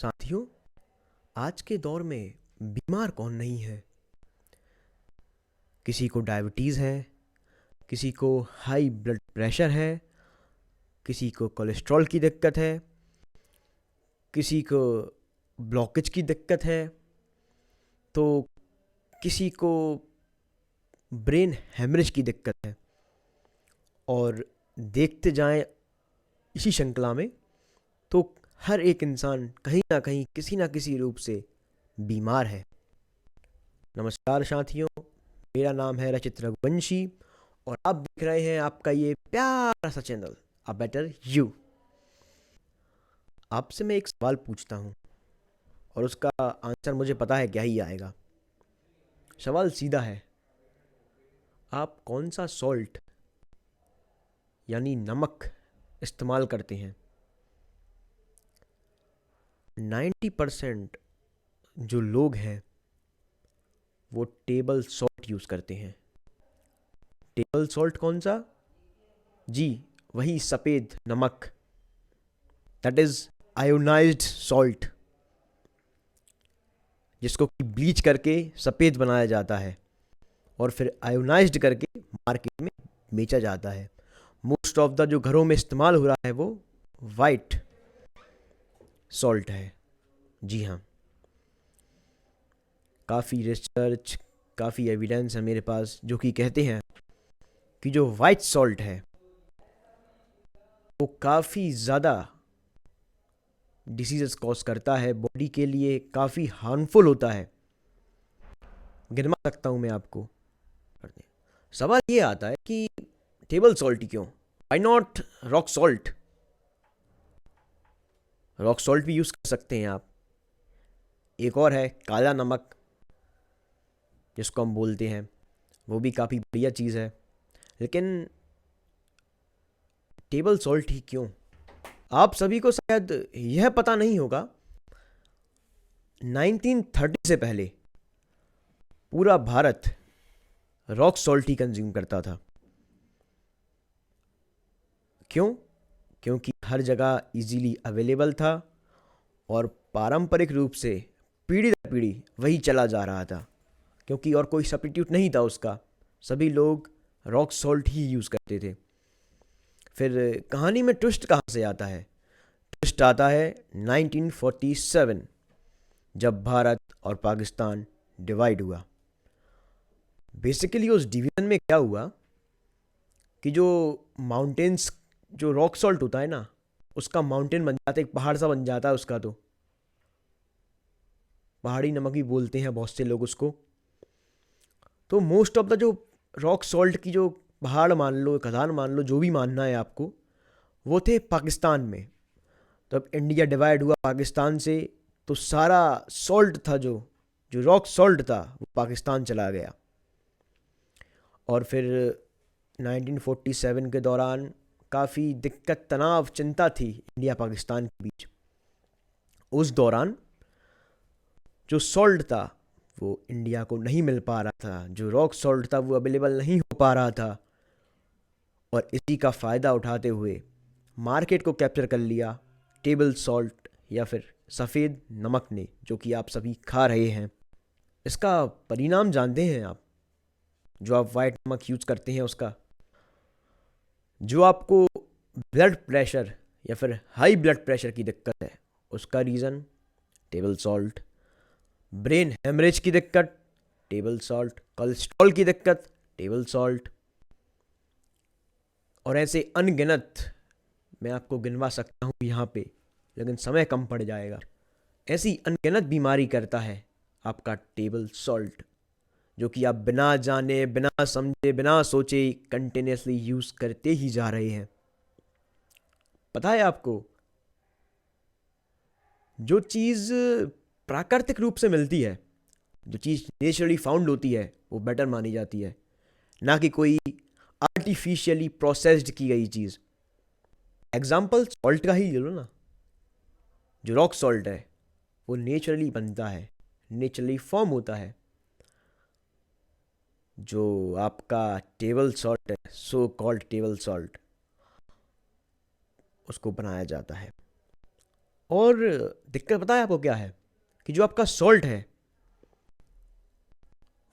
साथियों, आज के दौर में बीमार कौन नहीं है। किसी को डायबिटीज़ है, किसी को हाई ब्लड प्रेशर है, किसी को कोलेस्ट्रॉल की दिक्कत है, किसी को ब्लॉकेज की दिक्कत है, तो किसी को ब्रेन हेमरेज की दिक्कत है। और देखते जाएं इसी श्रृंखला में, तो हर एक इंसान कहीं ना कहीं किसी ना किसी रूप से बीमार है। नमस्कार साथियों, मेरा नाम है रचित रघुवंशी और आप देख रहे हैं आपका ये प्यारा सा चैनल अ बेटर यू। आपसे मैं एक सवाल पूछता हूँ और उसका आंसर मुझे पता है क्या ही आएगा। सवाल सीधा है, आप कौन सा सॉल्ट यानी नमक इस्तेमाल करते हैं। 90% जो लोग हैं वो टेबल सॉल्ट यूज़ करते हैं। टेबल सॉल्ट कौन सा? जी, वही सफ़ेद नमक, दैट इज़ आयोनाइज्ड सॉल्ट, जिसको कि ब्लीच करके सफ़ेद बनाया जाता है और फिर आयोनाइज्ड करके मार्केट में बेचा जाता है। मोस्ट ऑफ द जो घरों में इस्तेमाल हो रहा है वो वाइट सॉल्ट है। जी हाँ, काफ़ी रिसर्च, काफ़ी एविडेंस है मेरे पास जो कि कहते हैं कि जो वाइट सॉल्ट है वो काफ़ी ज़्यादा डिसीज़ कॉज करता है, बॉडी के लिए काफ़ी हार्मफुल होता है। गिनवा सकता हूँ मैं आपको। सवाल ये आता है कि टेबल सॉल्ट क्यों, why not rock salt? Rock salt भी यूज़ कर सकते हैं आप। एक और है काला नमक, जिसको हम बोलते हैं, वो भी काफ़ी बढ़िया चीज़ है। लेकिन टेबल सॉल्ट ही क्यों? आप सभी को शायद यह पता नहीं होगा, 1930 से पहले पूरा भारत रॉक सॉल्ट ही कंज्यूम करता था। क्यों? क्योंकि हर जगह इजीली अवेलेबल था और पारंपरिक रूप से पीढ़ी दर पीढ़ी वही चला जा रहा था, क्योंकि और कोई सब्स्टिट्यूट नहीं था उसका। सभी लोग रॉक सॉल्ट ही यूज़ करते थे। फिर कहानी में ट्विस्ट कहाँ से आता है? ट्विस्ट आता है 1947, जब भारत और पाकिस्तान डिवाइड हुआ। बेसिकली उस डिवीज़न में क्या हुआ कि जो माउंटेन्स, जो रॉक सॉल्ट होता है ना, उसका माउंटेन बन जाता है, एक पहाड़ सा बन जाता है उसका। तो पहाड़ी नमक भी बोलते हैं बहुत से लोग उसको। तो मोस्ट ऑफ द जो रॉक सॉल्ट की जो पहाड़ मान लो, खदान मान लो, जो भी मानना है आपको, वो थे पाकिस्तान में। तब इंडिया डिवाइड हुआ पाकिस्तान से, तो सारा सॉल्ट था, जो जो रॉक सॉल्ट था, वो पाकिस्तान चला गया। और फिर 1947 के दौरान काफ़ी दिक्कत, तनाव, चिंता थी इंडिया पाकिस्तान के बीच। उस दौरान जो सॉल्ट था वो इंडिया को नहीं मिल पा रहा था, जो रॉक सॉल्ट था वो अवेलेबल नहीं हो पा रहा था। और इसी का फ़ायदा उठाते हुए मार्केट को कैप्चर कर लिया टेबल सॉल्ट या फिर सफ़ेद नमक ने, जो कि आप सभी खा रहे हैं। इसका परिणाम जानते हैं आप? जो आप वाइट नमक यूज़ करते हैं उसका, जो आपको ब्लड प्रेशर या फिर हाई ब्लड प्रेशर की दिक्कत है, उसका reason table salt. Brain haemorrhage की दिक्कत, टेबल सॉल्ट। कोलेस्ट्रॉल की दिक्कत, टेबल सॉल्ट। और ऐसे अनगिनत मैं आपको गिनवा सकता हूँ यहाँ पे, लेकिन समय कम पड़ जाएगा। ऐसी अनगिनत बीमारी करता है आपका टेबल सॉल्ट, जो कि आप बिना जाने, बिना समझे, बिना सोचे कंटिन्यूसली यूज़ करते ही जा रहे हैं। पता है आपको, जो चीज़ प्राकृतिक रूप से मिलती है, जो चीज़ नेचुरली फाउंड होती है, वो बेटर मानी जाती है, ना कि कोई आर्टिफिशियली प्रोसेस्ड की गई चीज़। एग्जाम्पल सॉल्ट का ही ले लो ना। जो रॉक सॉल्ट है वो नेचुरली बनता है, नेचुरली फॉर्म होता है। जो आपका टेबल सॉल्ट है, सो कॉल्ड टेबल सॉल्ट, उसको बनाया जाता है और दिक्कत पता है आपको क्या है, कि जो आपका सॉल्ट है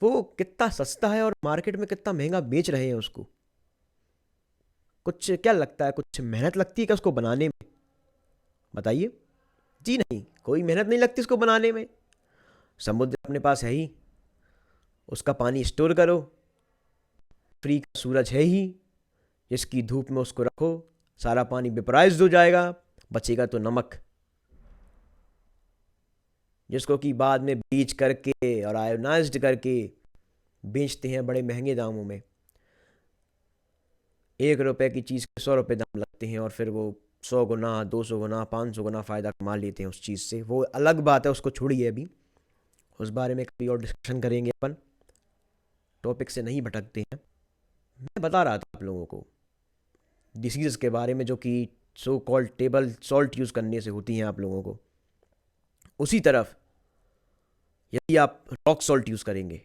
वो कितना सस्ता है और मार्केट में कितना महंगा बेच रहे हैं उसको। कुछ क्या लगता है, कुछ मेहनत लगती है क्या उसको बनाने में? बताइए। जी नहीं, कोई मेहनत नहीं लगती उसको बनाने में। समुद्र अपने पास है ही, उसका पानी स्टोर करो, फ्री का सूरज है ही, जिसकी धूप में उसको रखो, सारा पानी वेपराइज हो जाएगा, बचेगा तो नमक, जिसको कि बाद में ब्लीच करके और आयोनाइज्ड करके बेचते हैं बड़े महंगे दामों में। 1 रुपए की चीज़ के 100 रुपये दाम लगते हैं, और फिर वो 100 गुना, 200 गुना, 500 गुना फ़ायदा कमा लेते हैं उस चीज़ से। वो अलग बात है, उसको छोड़िए अभी, उस बारे में कभी और डिस्कशन करेंगे अपन, टॉपिक से नहीं भटकते हैं। मैं बता रहा था आप लोगों को डिसीज़ के बारे में, जो कि so called table salt use करने से होती हैं आप लोगों को। उसी तरफ यदि आप रॉक सॉल्ट यूज़ करेंगे,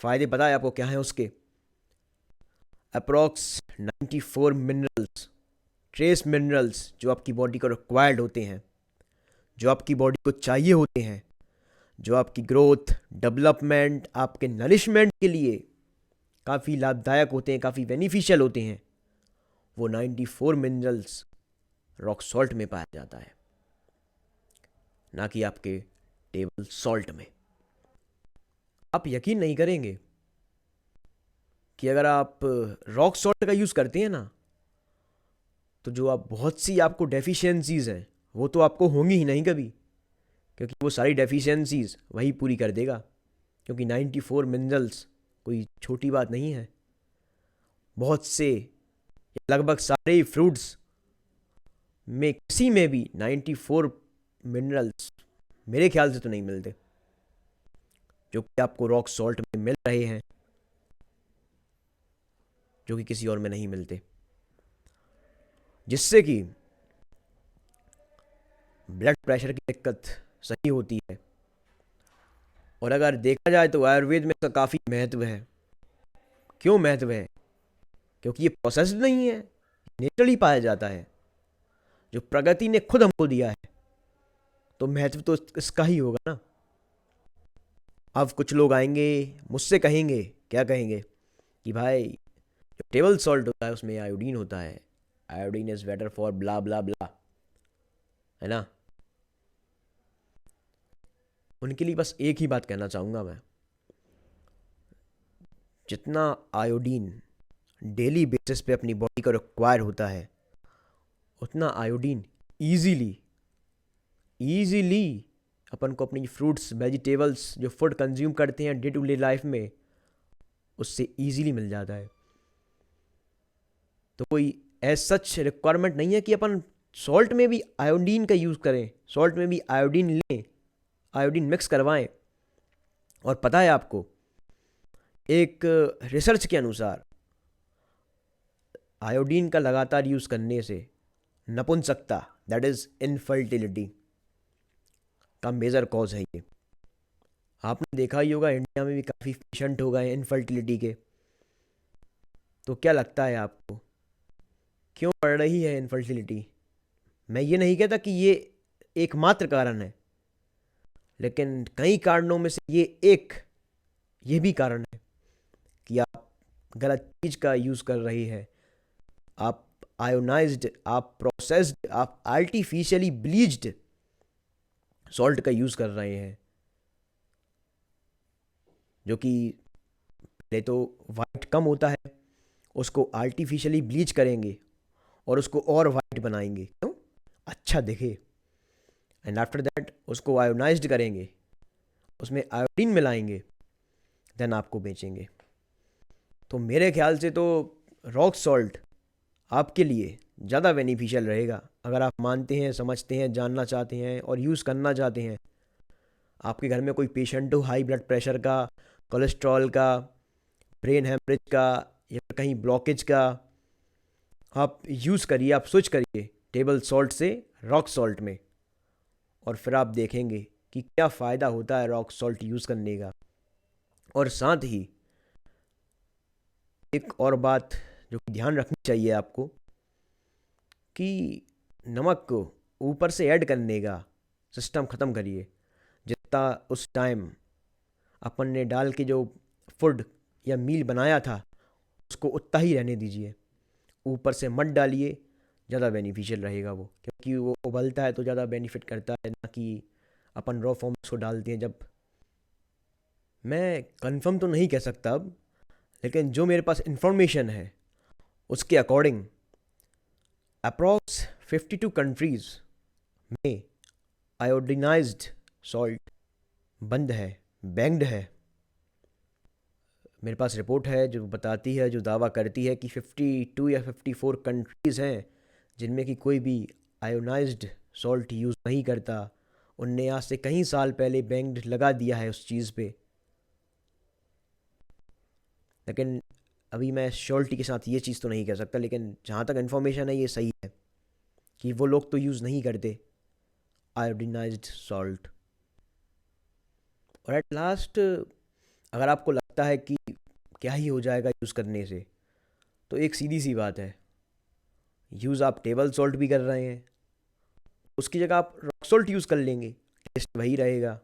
फ़ायदे पता है आपको क्या हैं उसके? अप्रॉक्स 94 मिनरल्स, ट्रेस मिनरल्स, जो आपकी बॉडी को रिक्वायर्ड होते हैं, जो आपकी बॉडी को चाहिए होते हैं, जो आपकी ग्रोथ, डेवलपमेंट, आपके नरिशमेंट के लिए काफ़ी लाभदायक होते हैं, काफ़ी बेनिफिशियल होते हैं, वो 94 मिनरल्स रॉक सॉल्ट में पाया जाता है, ना कि आपके टेबल सॉल्ट में। आप यकीन नहीं करेंगे कि अगर आप रॉक सॉल्ट का यूज़ करते हैं ना, तो जो आप बहुत सी आपको डेफिशिएंसीज़ हैं वो तो आपको होंगी ही नहीं कभी, क्योंकि वो सारी डेफिशिएंसीज़ वही पूरी कर देगा। क्योंकि 94 मिनरल्स कोई छोटी बात नहीं है। बहुत से, लगभग सारे ही फ्रूट्स में किसी में भी 94 मिनरल्स मेरे ख्याल से तो नहीं मिलते, जो कि आपको रॉक सॉल्ट में मिल रहे हैं, जो कि किसी और में नहीं मिलते, जिससे कि ब्लड प्रेशर की दिक्कत सही होती है। और अगर देखा जाए तो आयुर्वेद में इसका काफ़ी महत्व है। क्यों महत्व है? क्योंकि ये प्रोसेस्ड नहीं है, नेचुरली पाया जाता है, जो प्रगति ने खुद हमको दिया है, तो महत्व तो इसका ही होगा ना। अब कुछ लोग आएंगे मुझसे कहेंगे, क्या कहेंगे, कि भाई जो टेबल सॉल्ट होता है उसमें आयोडीन होता है, आयोडीन इज बेटर फॉर ब्ला ब्ला ब्ला, है ना। उनके लिए बस एक ही बात कहना चाहूँगा मैं, जितना आयोडीन डेली बेसिस पे अपनी बॉडी को रिक्वायर होता है, उतना आयोडीन ईजीली ईजीली अपन को अपनी फ्रूट्स, वेजिटेबल्स, जो फूड कंज्यूम करते हैं डे टू डे लाइफ में, उससे ईजीली मिल जाता है। तो कोई एज सच रिक्वायरमेंट नहीं है कि अपन सॉल्ट में भी आयोडीन का यूज़ करें, सॉल्ट में भी आयोडीन लें, आयोडीन मिक्स करवाएं। और पता है आपको, एक रिसर्च के अनुसार आयोडीन का लगातार यूज़ करने से नपुंसकता, दैट इज़ इनफर्टिलिटी, का मेजर कॉज है ये। आपने देखा ही होगा इंडिया में भी काफ़ी पेशेंट हो गए हैं इनफर्टिलिटी के। तो क्या लगता है आपको, क्यों बढ़ रही है इनफर्टिलिटी? मैं ये नहीं कहता कि ये एकमात्र कारण है, लेकिन कई कारणों में से ये भी कारण है कि आप गलत चीज़ का यूज़ कर रही है। आप आयोनाइज्ड, आप प्रोसेस्ड, आप आर्टिफिशियली ब्लीच्ड सॉल्ट का यूज़ कर रहे हैं, जो कि पहले तो वाइट कम होता है, उसको आर्टिफिशियली ब्लीच करेंगे और उसको और वाइट बनाएंगे, क्यों? अच्छा दिखे। एंड आफ्टर दैट उसको आयोनाइज्ड करेंगे, उसमें आयोडीन मिलाएंगे, देन आपको बेचेंगे। तो मेरे ख्याल से तो रॉक सॉल्ट आपके लिए ज़्यादा बेनिफिशियल रहेगा, अगर आप मानते हैं, समझते हैं, जानना चाहते हैं और यूज़ करना चाहते हैं। आपके घर में कोई पेशेंट हो हाई ब्लड प्रेशर का, कोलेस्ट्रॉल का, ब्रेन हेमरेज का, या कहीं ब्लॉकेज का, आप यूज़ करिए, आप स्विच करिए टेबल सॉल्ट से रॉक सॉल्ट में, और फिर आप देखेंगे कि क्या फ़ायदा होता है रॉक सॉल्ट यूज़ करने का। और साथ ही एक और बात जो कि ध्यान रखनी चाहिए आपको, कि नमक को ऊपर से ऐड करने का सिस्टम ख़त्म करिए। जितना उस टाइम अपन ने डाल के जो फूड या मील बनाया था उसको उतना ही रहने दीजिए, ऊपर से मत डालिए। ज़्यादा बेनिफिशियल रहेगा वो, क्योंकि वो उबलता है तो ज़्यादा बेनिफिट करता है, ना कि अपन रॉ फॉर्म उसको डालते हैं जब। मैं कंफर्म तो नहीं कह सकता अब, लेकिन जो मेरे पास इंफॉर्मेशन है उसके अकॉर्डिंग अप्रॉक्स 52 कंट्रीज़ में आयोडीनाइज्ड सॉल्ट बंद है, बैंक्ड है। मेरे पास रिपोर्ट है जो बताती है, जो दावा करती है कि 52 या 54 कंट्रीज़ हैं जिनमें कि कोई भी आयोनाइज्ड सॉल्ट यूज़ नहीं करता। उनने आज से कई साल पहले बैंक्ड लगा दिया है उस चीज़ पे। लेकिन अभी मैं श्योरिटी के साथ ये चीज़ तो नहीं कह सकता, लेकिन जहाँ तक इन्फॉर्मेशन है ये सही है कि वो लोग तो यूज़ नहीं करते आयोडीनाइज्ड सॉल्ट। और एट लास्ट, अगर आपको लगता है कि क्या ही हो जाएगा यूज़ करने से, तो एक सीधी सी बात है, यूज़ आप टेबल सॉल्ट भी कर रहे हैं, उसकी जगह आप रॉक सॉल्ट यूज़ कर लेंगे, टेस्ट वही रहेगा,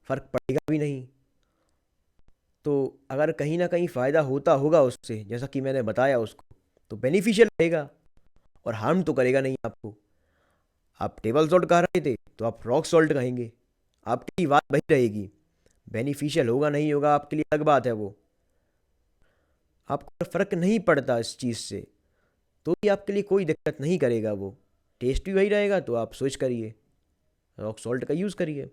फ़र्क पड़ेगा भी नहीं। तो अगर कहीं ना कहीं फ़ायदा होता होगा उससे, जैसा कि मैंने बताया उसको, तो बेनिफिशियल रहेगा और हार्म तो करेगा नहीं आपको। आप टेबल सॉल्ट कह रहे थे तो आप रॉक सॉल्ट कहेंगे, आपकी बात वही रहेगी। बेनिफिशियल होगा नहीं होगा आपके लिए अलग बात है वो, आपको फ़र्क नहीं पड़ता इस चीज़ से, तो भी आपके लिए कोई दिक्कत नहीं करेगा वो। टेस्ट भी वही रहेगा, तो आप स्विच करिए, रॉक सॉल्ट का यूज़ करिए।